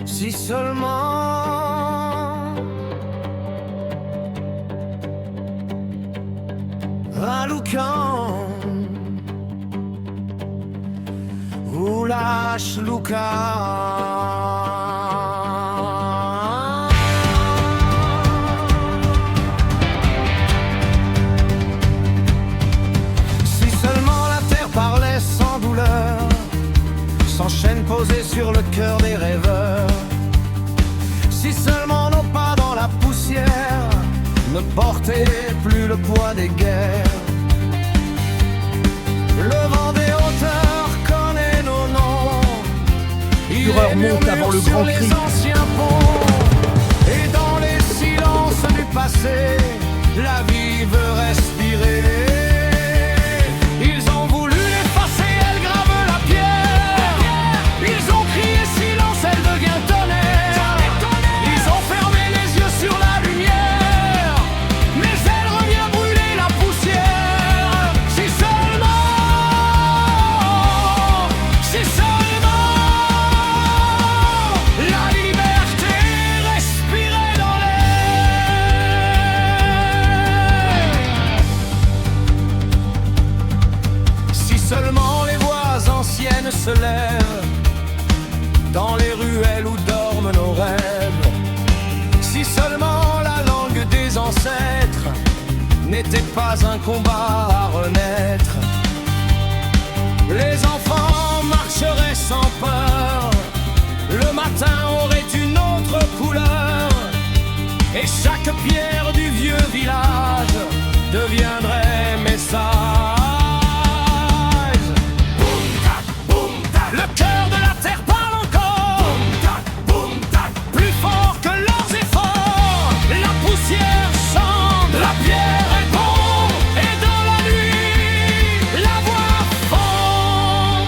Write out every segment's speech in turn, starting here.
Si seulement Raloucan ou lâche Lucas. Si seulement la terre parlait sans douleur, sans chaîne posée sur le cœur des rêveurs. Si seulement nos pas dans la poussière ne portaient plus le poids des guerres. Le vent des hauteurs connaît nos noms. Fureur monte avant le grand sur cri. les anciens ponts. Et dans les silences du passé, la vie veut respirer. Ils ont voulu l'effacer, elle grave la pierre. Ils ont crié silence, elle devient tonnerre. Ils ont fermé les yeux sur la lumière, mais elle revient brûler la poussière. Si seulement la liberté respirait dans l'air. Si seulement les voix anciennes se lèvent dans les ruelles où dorment nos rêves. Si seulement la langue des ancêtres n'était pas un combat à renaître. Les enfants marcheraient sans peur, le matin aurait une autre couleur, et chaque pierre du vieux village deviendrait message. Le cœur de la terre parle encore, plus fort que leurs efforts. La poussière chante, la pierre répond, et dans la nuit, la voix fond.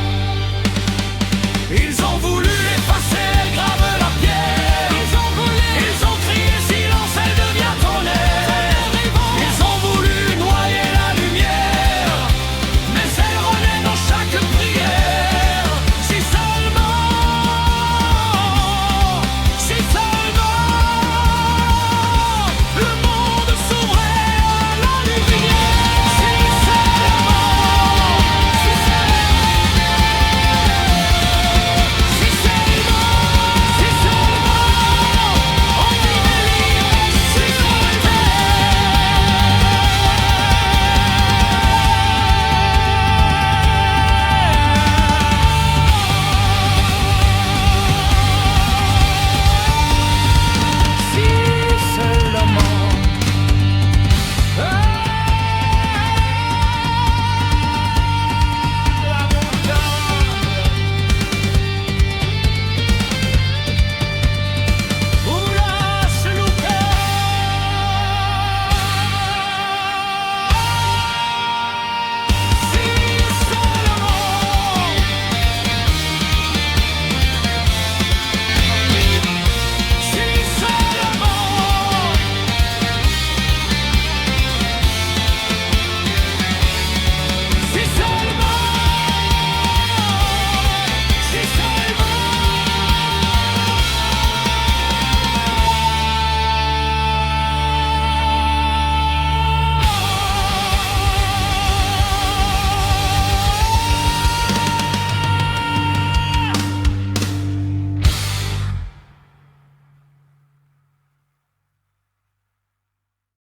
Ils ont voulu